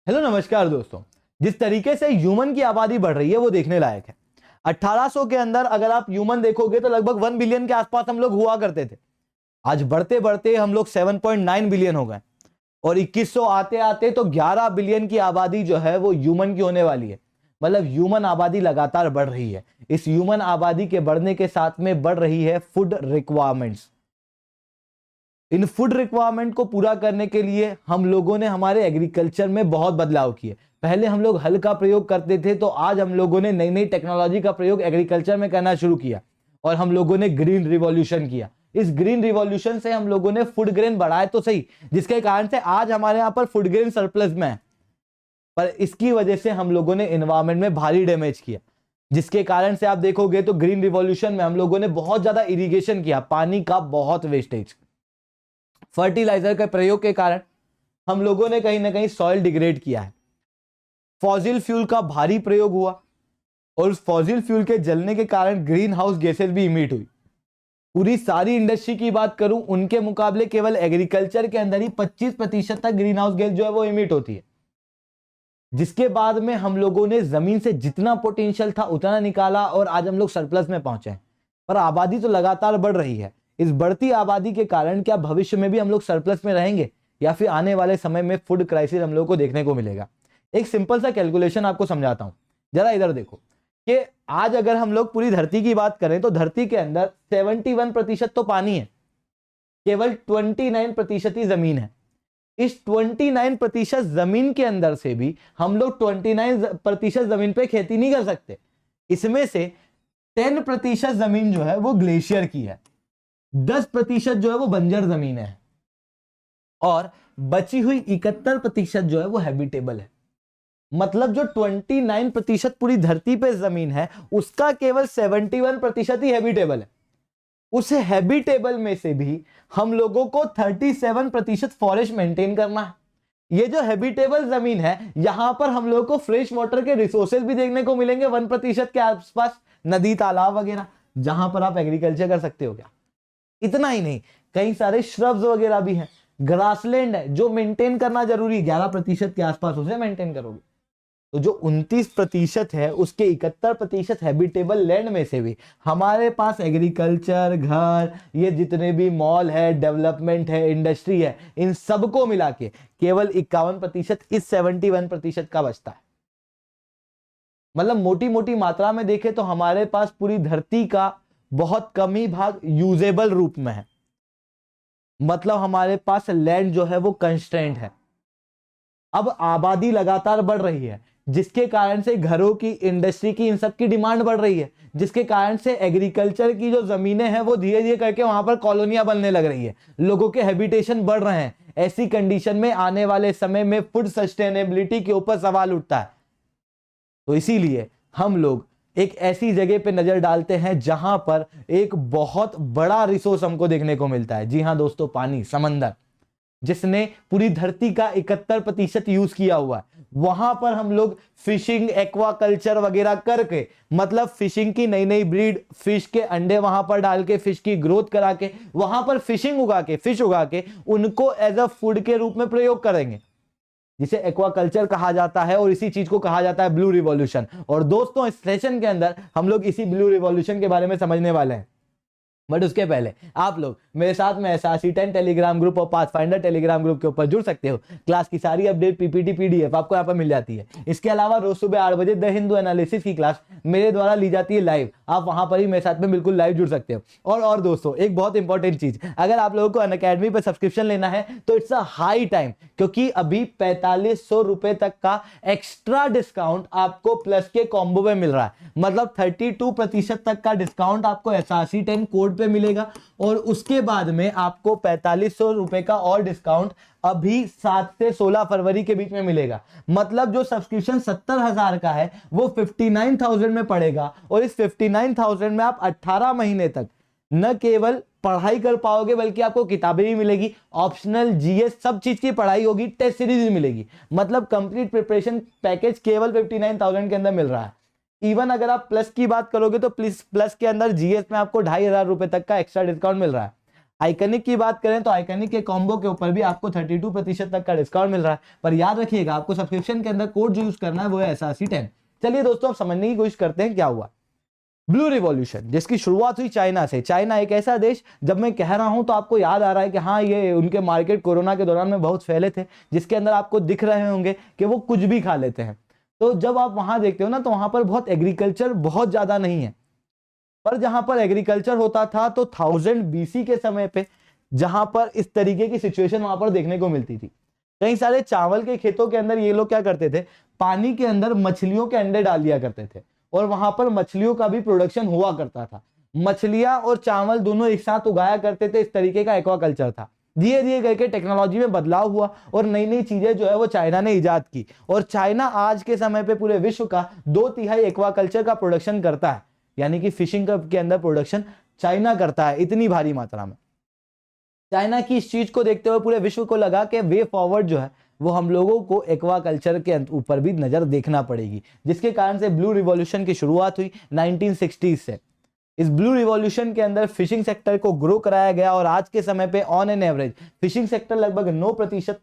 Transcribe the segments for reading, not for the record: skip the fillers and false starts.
Hello नमस्कार दोस्तों। जिस तरीके से ह्यूमन की आबादी बढ़ रही है वो देखने लायक है। 1800 के अंदर अगर आप ह्यूमन देखोगे तो लगभग 1 बिलियन के आसपास हम लोग हुआ करते थे। आज बढ़ते बढ़ते हम लोग 7.9 बिलियन हो गए और 2100 आते आते तो 11 बिलियन की आबादी जो है वो ह्यूमन की होने वाली है। मतलब ह्यूमन आबादी लगातार बढ़ रही है। इस ह्यूमन आबादी के बढ़ने के साथ में बढ़ रही है फूड रिक्वायरमेंट्स। इन फूड रिक्वायरमेंट को पूरा करने के लिए हम लोगों ने हमारे एग्रीकल्चर में बहुत बदलाव किए। पहले हम लोग हल का प्रयोग करते थे, तो आज हम लोगों ने नई नई टेक्नोलॉजी का प्रयोग एग्रीकल्चर में करना शुरू किया और हम लोगों ने ग्रीन रिवॉल्यूशन किया। इस ग्रीन रिवॉल्यूशन से हम लोगों ने फूड ग्रेन बढ़ाए तो सही, जिसके कारण से आज हमारे यहाँ पर फूड ग्रेन सरप्लस में है, पर इसकी वजह से हम लोगों ने एनवायरमेंट में भारी डैमेज किया। जिसके कारण से आप देखोगे तो ग्रीन रिवॉल्यूशन में हम लोगों ने बहुत ज्यादा इरिगेशन किया, पानी का बहुत वेस्टेज, फर्टिलाइजर के प्रयोग के कारण हम लोगों ने कहीं ना कहीं सॉइल डिग्रेड किया है। फॉसिल फ्यूल का भारी प्रयोग हुआ और उस फॉसिल फ्यूल के जलने के कारण ग्रीन हाउस गैसेज भी इमिट हुई। पूरी सारी इंडस्ट्री की बात करूं, उनके मुकाबले केवल एग्रीकल्चर के अंदर ही 25% तक ग्रीन हाउस गैस जो है वो इमिट होती है। जिसके बाद में हम लोगों ने जमीन से जितना पोटेंशियल था उतना निकाला और आज हम लोग सरप्लस में पहुंचे हैं। पर आबादी तो लगातार बढ़ रही है। इस बढ़ती आबादी के कारण क्या भविष्य में भी हम लोग सरप्लस में रहेंगे या फिर आने वाले समय में फूड क्राइसिस हम लोग को देखने को मिलेगा? एक सिंपल सा कैलकुलेशन आपको समझाता हूं, जरा इधर देखो कि आज अगर हम लोग पूरी धरती की बात करें तो धरती के अंदर 71% तो पानी है, केवल 29% ही जमीन है। इस 29% जमीन के अंदर से भी हम लोग 29% जमीन पे खेती नहीं कर सकते। इसमें से 10% जमीन जो है वो ग्लेशियर की है, 10% जो है वो बंजर जमीन है और बची हुई 71% जो है वो हैबिटेबल है। मतलब जो 29% पूरी धरती पे जमीन है उसका केवल 71% ही हैबिटेबल है। उस हैबिटेबल में से भी हम लोगों को 37% फॉरेस्ट मेंटेन करना है। ये जो हैबिटेबल जमीन है यहां पर हम लोगों को फ्रेश वाटर के रिसोर्सेज भी देखने को मिलेंगे 1% के आसपास, नदी तालाब वगैरह, जहां पर आप एग्रीकल्चर कर सकते हो। क्या इतना ही नहीं, कई सारे श्रब्स वगैरह भी हैं, ग्रासलैंड है जो मेंटेन करना जरूरी है, 11% के आसपास उसे मेंटेन करोगे तो जो 29% है उसके 71% हैबिटेबल लैंड में से भी हमारे पास एग्रीकल्चर, घर, ये जितने भी मॉल है, डेवलपमेंट है, इंडस्ट्री है, इन सबको मिला के केवल 51% इस 71% का बचता है। मतलब मोटी मोटी मात्रा में देखें तो हमारे पास पूरी धरती का बहुत कम ही भाग यूजेबल रूप में है। मतलब हमारे पास लैंड जो है वो कंस्ट्रेंट है। अब आबादी लगातार बढ़ रही है जिसके कारण से घरों की, इंडस्ट्री की, इन सब की डिमांड बढ़ रही है, जिसके कारण से एग्रीकल्चर की जो जमीनें हैं वो धीरे धीरे करके वहां पर कॉलोनियां बनने लग रही है, लोगों के हैबिटेशन बढ़ रहे हैं। ऐसी कंडीशन में आने वाले समय में फूड सस्टेनेबिलिटी के ऊपर सवाल उठता है। तो इसीलिए हम लोग एक ऐसी जगह पे नजर डालते हैं जहां पर एक बहुत बड़ा रिसोर्स हमको देखने को मिलता है। जी हां दोस्तों, पानी, समंदर, जिसने पूरी धरती का 71% यूज किया हुआ है। वहां पर हम लोग फिशिंग, एक्वाकल्चर वगैरह करके, मतलब फिशिंग की नई नई ब्रीड, फिश के अंडे वहां पर डाल के, फिश की ग्रोथ करा के, वहां पर फिशिंग उगा के, फिश उगा के उनको एज अ फूड के रूप में प्रयोग करेंगे, जिसे एक्वाकल्चर कहा जाता है। और इसी चीज को कहा जाता है ब्लू रिवॉल्यूशन। और दोस्तों इस सेशन के अंदर हम लोग इसी ब्लू रिवॉल्यूशन के बारे में समझने वाले हैं। बट उसके पहले आप लोग मेरे साथ में SRC10 टेलीग्राम ग्रुप और पाथफाइंडर टेलीग्राम ग्रुप के ऊपर जुड़ सकते हो। क्लास की सारी अपडेट, पीपीटी, पीडीएफ आपको यहाँ पर मिल जाती है। इसके अलावा रोज सुबह 8 बजे द हिंदू एनालिसिस की क्लास मेरे द्वारा ली जाती है लाइव। आप वहां पर ही मेरे साथ में बिल्कुल लाइव जुड़ सकते हो। और दोस्तों एक बहुत इंपॉर्टेंट चीज, अगर आप लोगों को अनअकैडमी पर सब्सक्रिप्शन लेना है तो इट्स अ हाई टाइम, क्योंकि अभी 4500 रुपए तक का एक्स्ट्रा डिस्काउंट आपको प्लस के कॉम्बो में मिल रहा है। मतलब 32% तक का डिस्काउंट आपको SRC10 कोड पे मिलेगा और उसके बाद में आपको 4500 रुपए का और डिस्काउंट अभी 7 से 16 फरवरी के बीच में मिलेगा। मतलब जो सब्सक्रिप्शन 70,000 का है वो 59,000 में पड़ेगा और इस 59,000 में आप 18 महीने तक न केवल पढ़ाई कर पाओगे बल्कि आपको किताबें भी मिलेगी, ऑप्शनल जीएस सब चीज की पढ़ाई होगी, टेस्ट सीरीज भी मिलेगी। मतलब कंप्लीट प्रिपरेशन पैकेज केवल 59,000 के अंदर मिल रहा है। इवन अगर आप प्लस की बात करोगे तो प्लस के अंदर जीएस में आपको 2,500 रुपए तक का एक्स्ट्रा डिस्काउंट मिल रहा है। आइकनिक की बात करें तो आइकनिक के कॉम्बो के ऊपर भी आपको 32% तक का डिस्काउंट मिल रहा है, पर याद रखिएगा आपको सब्सक्रिप्शन के अंदर कोड जो यूज करना है वो है SRC10। चलिए दोस्तों अब समझने की कोशिश करते हैं क्या हुआ। ब्लू रिवॉल्यूशन जिसकी शुरुआत हुई चाइना से। चाइना एक ऐसा देश, जब मैं कह रहा हूं तो आपको याद आ रहा है कि हाँ ये उनके मार्केट कोरोना के दौरान में बहुत फैले थे, जिसके अंदर आपको दिख रहे होंगे कि वो कुछ भी खा लेते हैं। तो जब आप वहां देखते हो ना तो वहां पर बहुत एग्रीकल्चर बहुत ज्यादा नहीं है, पर जहां पर एग्रीकल्चर होता था तो 1000 BC के समय पे जहां पर इस तरीके की सिचुएशन वहां पर देखने को मिलती थी। कई सारे चावल के खेतों के अंदर ये लोग क्या करते थे, पानी के अंदर मछलियों के अंडे डाल दिया करते थे और वहां पर मछलियों का भी प्रोडक्शन हुआ करता था। मछलियां और चावल दोनों एक साथ उगाया करते थे, इस तरीके का एक्वाकल्चर था। धीरे धीरे करके टेक्नोलॉजी में बदलाव हुआ और नई नई चीजें जो है वो चाइना ने इजाद की, और चाइना आज के समय पे पूरे विश्व का 2/3 एक्वाकल्चर का प्रोडक्शन करता है, यानी कि फिशिंग के अंदर प्रोडक्शन चाइना करता है इतनी भारी मात्रा में। चाइना की इस चीज को देखते हुए पूरे विश्व को लगा कि वे फॉरवर्ड जो है वो हम लोगों को एक्वाकल्चर के ऊपर भी नजर देखना पड़ेगी, जिसके कारण से ब्लू रिवॉल्यूशन की शुरुआत हुई 1960s से। इस ब्लू रिवॉल्यूशन के अंदर फिशिंग सेक्टर को ग्रो कराया गया और आज के समय पे on an average fishing sector लगभग 9%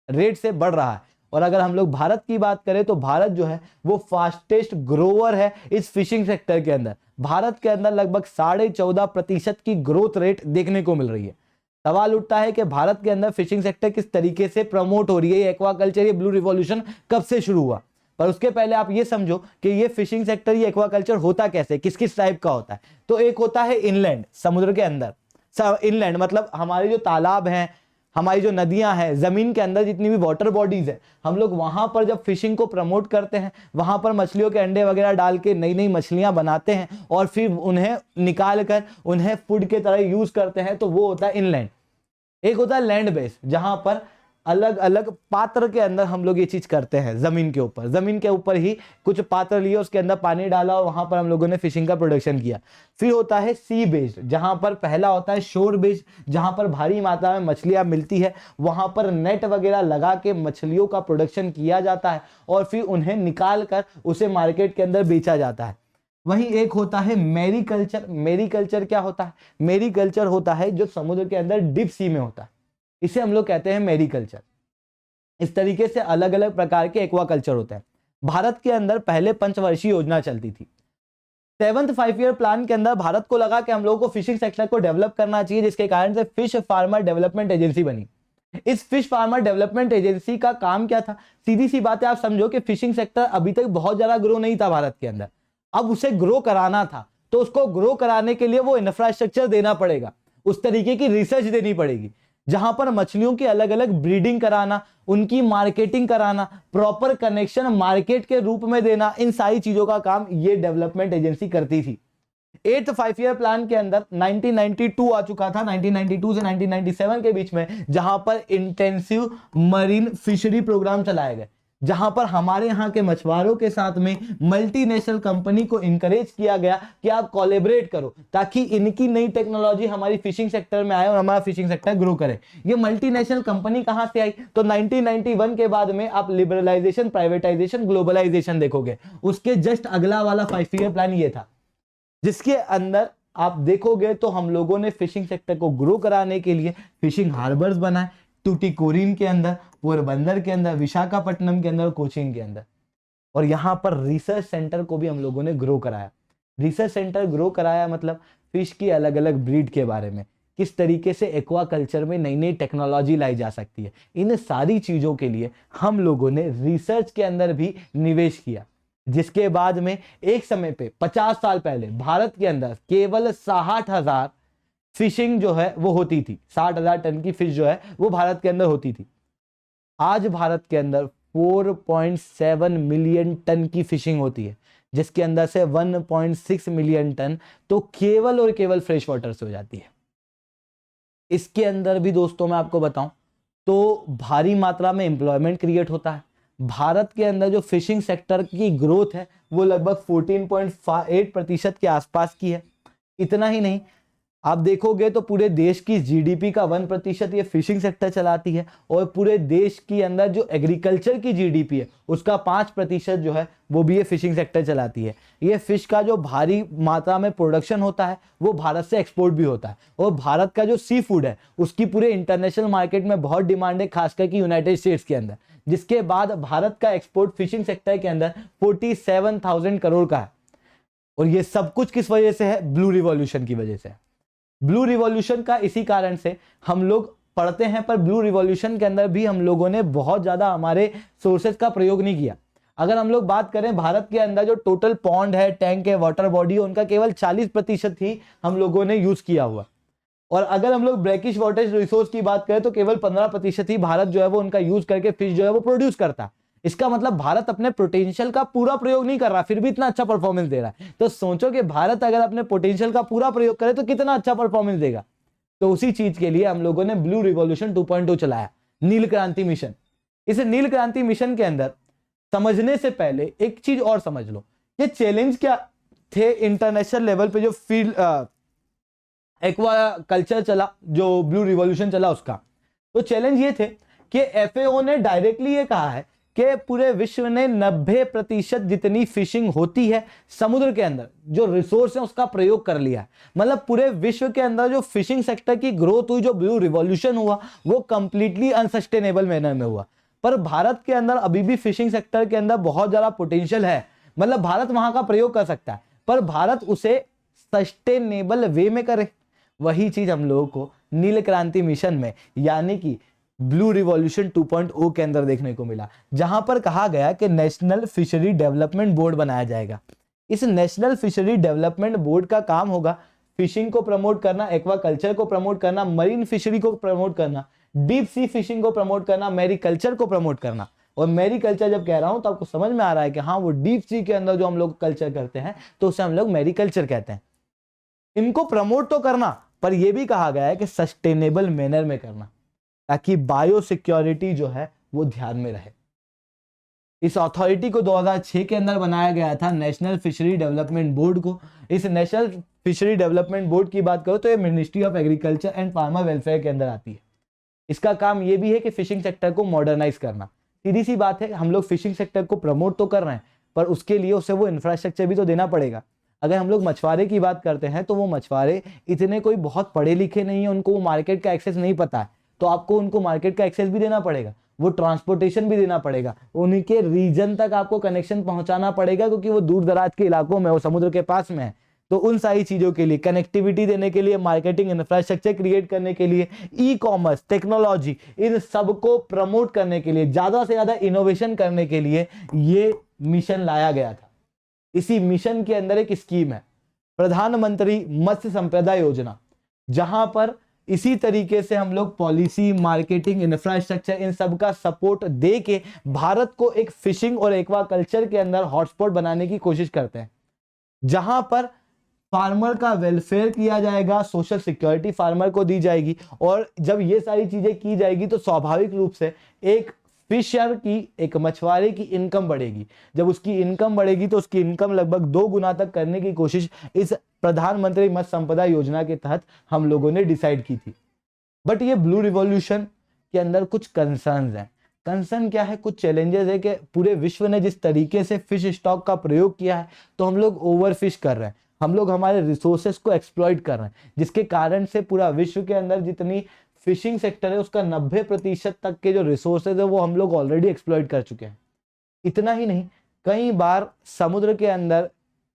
रेट से बढ़ रहा है। और अगर हम लोग भारत की बात करें तो भारत जो है वो फास्टेस्ट ग्रोवर है इस फिशिंग सेक्टर के अंदर। भारत के अंदर लगभग 14.5% की ग्रोथ रेट देखने को मिल रही है। सवाल उठता है कि भारत के अंदर फिशिंग सेक्टर किस तरीके से प्रमोट हो रही है, एक्वाकल्चर, ये ब्लू रिवॉल्यूशन कब से शुरू हुआ। पर उसके पहले आप ये समझो कि ये फिशिंग सेक्टर, ये एक्वाकल्चर होता कैसे, किस किस टाइप का होता है। तो एक होता है इनलैंड, समुद्र के अंदर। इनलैंड मतलब हमारे जो तालाब हैं, हमारी जो नदियां हैं, जमीन के अंदर जितनी भी वाटर बॉडीज है, हम लोग वहां पर जब फिशिंग को प्रमोट करते हैं, वहां पर मछलियों के अंडे वगैरह डाल के नई नई मछलियां बनाते हैं और फिर उन्हें निकाल कर उन्हें फूड के तरह यूज करते हैं, तो वो होता है इनलैंड। एक होता है लैंड बेस, जहां पर अलग अलग पात्र के अंदर हम लोग ये चीज करते हैं। जमीन के ऊपर ही कुछ पात्र लिए, उसके अंदर पानी डाला और वहां पर हम लोगों ने फिशिंग का प्रोडक्शन किया। फिर होता है सी बेस्ड, जहां पर पहला होता है शोर बेस्ड, जहां पर भारी मात्रा में मछलियां मिलती है, वहां पर नेट वगैरह लगा के मछलियों का प्रोडक्शन किया जाता है और फिर उन्हें निकाल कर उसे मार्केट के अंदर बेचा जाता है। वहीं एक होता है मेरीकल्चर। मेरीकल्चर क्या होता है? मेरीकल्चर होता है जो समुद्र के अंदर डीप सी में होता है, इसे हम लोग कहते हैं मेरीकल्चर। इस तरीके से अलग अलग प्रकार के एक्वाकल्चर होते हैं। भारत के अंदर पहले पंचवर्षीय योजना चलती थी। 7th 5 ईयर प्लान के अंदर भारत को लगा कि हम लोगों को फिशिंग सेक्टर को डेवलप करना चाहिए, जिसके कारण से फिश फार्मर डेवलपमेंट एजेंसी बनी। इस फिश फार्मर डेवलपमेंट एजेंसी का काम क्या था? सीधी सी बात है, आप समझो कि फिशिंग सेक्टर अभी तक बहुत ज्यादा ग्रो नहीं था भारत के अंदर, अब उसे ग्रो कराना था। तो उसको ग्रो कराने के लिए वो इंफ्रास्ट्रक्चर देना पड़ेगा, उस तरीके की रिसर्च देनी पड़ेगी, जहां पर मछलियों की अलग अलग ब्रीडिंग कराना, उनकी मार्केटिंग कराना, प्रॉपर कनेक्शन मार्केट के रूप में देना, इन सारी चीजों का काम ये डेवलपमेंट एजेंसी करती थी। 8th 5 ईयर प्लान के अंदर 1992 आ चुका था, 1992 से 1997 के बीच में, जहां पर इंटेंसिव मरीन फिशरी प्रोग्राम चलाए गए, जहां पर हमारे यहां के मछुआरों के साथ में मल्टीनेशनल कंपनी को इंकरेज किया गया कि आप कोलैबोरेट करो, ताकि इनकी नई टेक्नोलॉजी हमारी फिशिंग सेक्टर में आए और हमारा फिशिंग सेक्टर ग्रो करे। ये मल्टीनेशनल कंपनी कहां से आई? तो 1991 के बाद में आप लिबरलाइजेशन, प्राइवेटाइजेशन, ग्लोबलाइजेशन देखोगे। उसके जस्ट अगला वाला 5 ईयर प्लान ये था, जिसके अंदर आप देखोगे तो हम लोगों ने फिशिंग सेक्टर को ग्रो कराने के लिए फिशिंग हार्बर्स बनाए, टूटिकोरिन के अंदर, पोरबंदर के अंदर, विशाखापट्टनम के अंदर, कोचीन के अंदर। और यहां पर रिसर्च सेंटर को भी हम लोगों ने ग्रो कराया। रिसर्च सेंटर ग्रो कराया मतलब फिश की अलग अलग ब्रीड के बारे में, किस तरीके से एक्वाकल्चर में नई नई टेक्नोलॉजी लाई जा सकती है, इन सारी चीजों के लिए हम लोगों ने रिसर्च के अंदर भी निवेश किया। जिसके बाद में एक समय पे 50 साल पहले भारत के अंदर केवल 60,000 फिशिंग जो है वो होती थी। 60,000 टन की फिश जो है वो भारत के अंदर होती थी। आज भारत के अंदर 4.7 मिलियन टन की फिशिंग होती है, जिसके अंदर से 1.6 मिलियन टन तो केवल और केवल फ्रेश वाटर से हो जाती है। इसके अंदर भी दोस्तों मैं आपको बताऊं तो भारी मात्रा में एम्प्लॉयमेंट क्रिएट होता है। भारत के अंदर जो फिशिंग सेक्टर की ग्रोथ है वो लगभग 14.8% के आसपास की है। इतना ही नहीं, आप देखोगे तो पूरे देश की जीडीपी का 1% ये फिशिंग सेक्टर चलाती है, और पूरे देश के अंदर जो एग्रीकल्चर की जीडीपी है उसका 5% जो है वो भी ये फिशिंग सेक्टर चलाती है। ये फिश का जो भारी मात्रा में प्रोडक्शन होता है वो भारत से एक्सपोर्ट भी होता है, और भारत का जो सी फूड है उसकी पूरे इंटरनेशनल मार्केट में बहुत डिमांड है, खासकर कि यूनाइटेड स्टेट्स के अंदर। जिसके बाद भारत का एक्सपोर्ट फिशिंग सेक्टर के अंदर 47,000 करोड़ का है। और ये सब कुछ किस वजह से है? ब्लू रिवॉल्यूशन की वजह से। ब्लू रिवॉल्यूशन का इसी कारण से हम लोग पढ़ते हैं, पर ब्लू रिवॉल्यूशन के अंदर भी हम लोगों ने बहुत ज्यादा हमारे सोर्सेज का प्रयोग नहीं किया। अगर हम लोग बात करें, भारत के अंदर जो टोटल पॉन्ड है, टैंक है, वाटर बॉडी है, उनका केवल 40% ही हम लोगों ने यूज किया हुआ। और अगर हम लोग ब्रैकिश वाटर रिसोर्स की बात करें तो केवल 15% ही भारत जो है वो उनका यूज करके फिश जो है वो प्रोड्यूस करता है। इसका मतलब भारत अपने पोटेंशियल का पूरा प्रयोग नहीं कर रहा, फिर भी इतना अच्छा परफॉर्मेंस दे रहा है। तो सोचो कि भारत अगर अपने पोटेंशियल का पूरा प्रयोग करे तो कितना अच्छा परफॉर्मेंस देगा। तो उसी चीज के लिए हम लोगों ने ब्लू रिवॉल्यूशन 2.0 चलाया, नील क्रांति मिशन। इस नील क्रांति मिशन के अंदर समझने से पहले एक चीज और समझ लो, ये चैलेंज क्या थे इंटरनेशनल लेवल पे जो फील्ड एक्वा कल्चर चला, जो ब्लू रिवॉल्यूशन चला उसका। तो चैलेंज ये थे कि एफएओ ने डायरेक्टली ये कहा है कि पूरे विश्व ने 90% जितनी फिशिंग होती है समुद्र के अंदर जो रिसोर्स है उसका प्रयोग कर लिया है। मतलब पूरे विश्व के अंदर जो फिशिंग सेक्टर की ग्रोथ हुई, जो ब्लू रिवॉल्यूशन हुआ, वो कंप्लीटली अनसस्टेनेबल मैनर में हुआ। पर भारत के अंदर अभी भी फिशिंग सेक्टर के अंदर बहुत ज्यादा पोटेंशियल है, मतलब भारत वहां का प्रयोग कर सकता है, पर भारत उसे सस्टेनेबल वे में करे। वही चीज हम लोगों को नील क्रांति मिशन में यानी कि ब्लू रिवॉल्यूशन 2.0 के अंदर देखने को मिला, जहां पर कहा गया कि नेशनल फिशरी डेवलपमेंट बोर्ड बनाया जाएगा। इस नेशनल फिशरी डेवलपमेंट बोर्ड का काम होगा फिशिंग को प्रमोट करना, एक्वाकल्चर को प्रमोट करना, मरीन फिशरी को प्रमोट करना, डीप सी फिशिंग को प्रमोट करना, मैरीकल्चर को प्रमोट करना। और मैरीकल्चर जब कह रहा हूं तो आपको समझ में आ रहा है कि हाँ, वो डीप सी के अंदर जो हम लोग कल्चर करते हैं तो उसे हम लोग मैरीकल्चर कहते हैं। इनको प्रमोट तो करना, पर यह भी कहा गया है कि सस्टेनेबल मैनर में करना, ताकि बायो सिक्योरिटी जो है वो ध्यान में रहे। इस अथॉरिटी को 2006 के अंदर बनाया गया था, नेशनल फिशरी डेवलपमेंट बोर्ड को। इस नेशनल फिशरी डेवलपमेंट बोर्ड की बात करो तो ये ministry of agriculture and farmer welfare के अंदर आती है। इसका काम ये भी है कि फिशिंग सेक्टर को मॉडर्नाइज करना। सीधी सी बात है, हम लोग फिशिंग सेक्टर को प्रमोट तो कर रहे हैं, पर उसके लिए उसे वो इंफ्रास्ट्रक्चर भी तो देना पड़ेगा। अगर हम लोग मछुआरे की बात करते हैं तो वो मछुआरे इतने कोई बहुत पढ़े लिखे नहीं है, उनको वो मार्केट का एक्सेस नहीं पता है, तो आपको उनको मार्केट का एक्सेस भी देना पड़ेगा, वो ट्रांसपोर्टेशन भी देना पड़ेगा, उनके रीजन तक आपको कनेक्शन पहुंचाना पड़ेगा, क्योंकि वो दूर दराज के इलाकों में, वो समुद्र के पास में है। तो उन सारी चीजों के लिए, कनेक्टिविटी देने के लिए, मार्केटिंग इंफ्रास्ट्रक्चर क्रिएट करने के लिए, ई कॉमर्स, टेक्नोलॉजी, इन सबको प्रमोट करने के लिए, ज्यादा से ज्यादा इनोवेशन करने के लिए ये मिशन लाया गया था। इसी मिशन के अंदर एक स्कीम है, प्रधानमंत्री मत्स्य संपदा योजना, जहां पर इसी तरीके से हम लोग पॉलिसी, मार्केटिंग, इंफ्रास्ट्रक्चर, इन सब का सपोर्ट दे के भारत को एक फिशिंग और एक्वाकल्चर के अंदर हॉटस्पॉट बनाने की कोशिश करते हैं, जहां पर फार्मर का वेलफेयर किया जाएगा, सोशल सिक्योरिटी फार्मर को दी जाएगी। और जब ये सारी चीजें की जाएगी तो स्वाभाविक रूप से एक फिशर की, एक मछुआरे की इनकम बढ़ेगी। जब उसकी इनकम बढ़ेगी तो उसकी इनकम लगभग 2 गुना तक करने की कोशिश इस प्रधानमंत्री मत्स्य संपदा योजना के तहत हम लोगों ने डिसाइड की थी। बट ये ब्लू रिवॉल्यूशन के अंदर कुछ कंसर्न्स हैं। कंसर्न क्या है? कुछ चैलेंजेस है कि पूरे विश्व ने जिस तरीके से फिश स्टॉक का प्रयोग किया है तो हम लोग ओवरफिश कर रहे हैं, हम लोग हमारे रिसोर्सेस को एक्सप्लॉइट कर रहे हैं, जिसके कारण से पूरा विश्व के अंदर जितनी फिशिंग सेक्टर है उसका 90% तक के जो रिसोर्सेज है वो हम लोग ऑलरेडी एक्सप्लॉइट कर चुके हैं। इतना ही नहीं, कई बार समुद्र के अंदर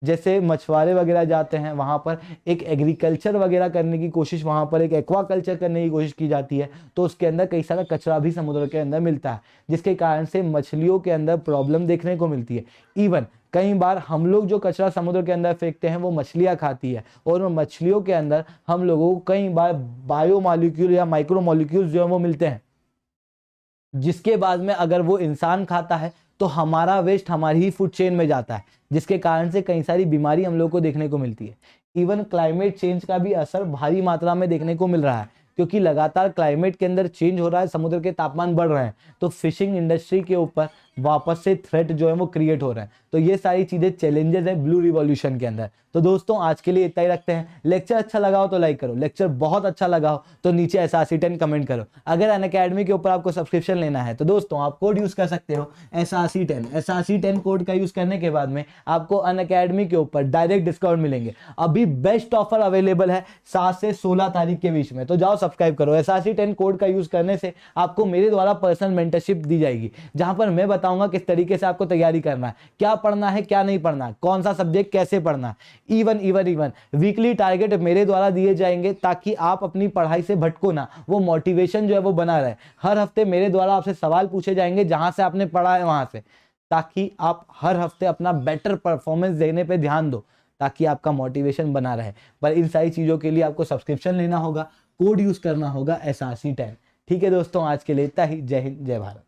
जैसे मछुआरे वगैरह जाते हैं, वहां पर एक एग्रीकल्चर वगैरह करने की कोशिश, वहां पर एक एक्वाकल्चर करने की कोशिश की जाती है, तो उसके अंदर कई सारा कचरा भी समुद्र के अंदर मिलता है, जिसके कारण से मछलियों के अंदर प्रॉब्लम देखने को मिलती है। इवन कई बार हम लोग जो कचरा समुद्र के अंदर फेंकते हैं वो मछलियां खाती है, और उन मछलियों के अंदर हम लोगों को कई बार बायोमॉलिक्यूल या माइक्रोमॉलिक्यूल्स जो है वो मिलते हैं, जिसके बाद में अगर वो इंसान खाता है तो हमारा वेस्ट हमारी ही फूड चेन में जाता है, जिसके कारण से कई सारी बीमारी हम लोग को देखने को मिलती है। इवन क्लाइमेट चेंज का भी असर भारी मात्रा में देखने को मिल रहा है, क्योंकि लगातार क्लाइमेट के अंदर चेंज हो रहा है, समुद्र के तापमान बढ़ रहे हैं, तो फिशिंग इंडस्ट्री के ऊपर वापस से थ्रेट जो है वो क्रिएट हो रहा है। तो ये सारी चीजें चैलेंजेस है ब्लू रिवॉल्यूशन के अंदर। तो दोस्तों आज के लिए इतना ही रखते हैं। लेक्चर अच्छा लगा हो तो लाइक करो, लेक्चर बहुत अच्छा लगा हो तो नीचे SRC10 कमेंट करो। अगर अनअकैडमी के ऊपर आपको सब्सक्रिप्शन लेना है तो दोस्तों आप कोड यूज कर सकते हो SRC10। SRC10 कोड का यूज करने के बाद में आपको अनअकैडमी के ऊपर डायरेक्ट डिस्काउंट मिलेंगे। अभी बेस्ट ऑफर अवेलेबल है 7 से 16 तारीख के बीच में, तो जाओ सब्सक्राइब करो। SRC10 कोड का यूज करने से आपको मेरे द्वारा पर्सनल मेंटरशिप दी जाएगी, जहां पर मैं बताऊंगा किस तरीके से आपको तैयारी करना है, क्या पढ़ना है क्या नहीं पढ़ना है, कौन सा सब्जेक्ट कैसे पढ़ना है। इवन वीकली टारगेट मेरे द्वारा दिए जाएंगे ताकि आप अपनी पढ़ाई से भटको ना, वो मोटिवेशन जो है वो बना रहे। हर हफ्ते मेरे द्वारा आपसे सवाल पूछे जाएंगे जहां से आपने पढ़ा है वहां से, ताकि आप हर हफ्ते अपना बेटर परफॉर्मेंस देने पे ध्यान दो, ताकि आपका मोटिवेशन बना रहे। पर इन सारी चीजों के लिए आपको सब्सक्रिप्शन लेना होगा, कोड यूज करना होगा SRC10। ठीक है दोस्तों, आज के लिए इतना ही। जय हिंद, जय भारत।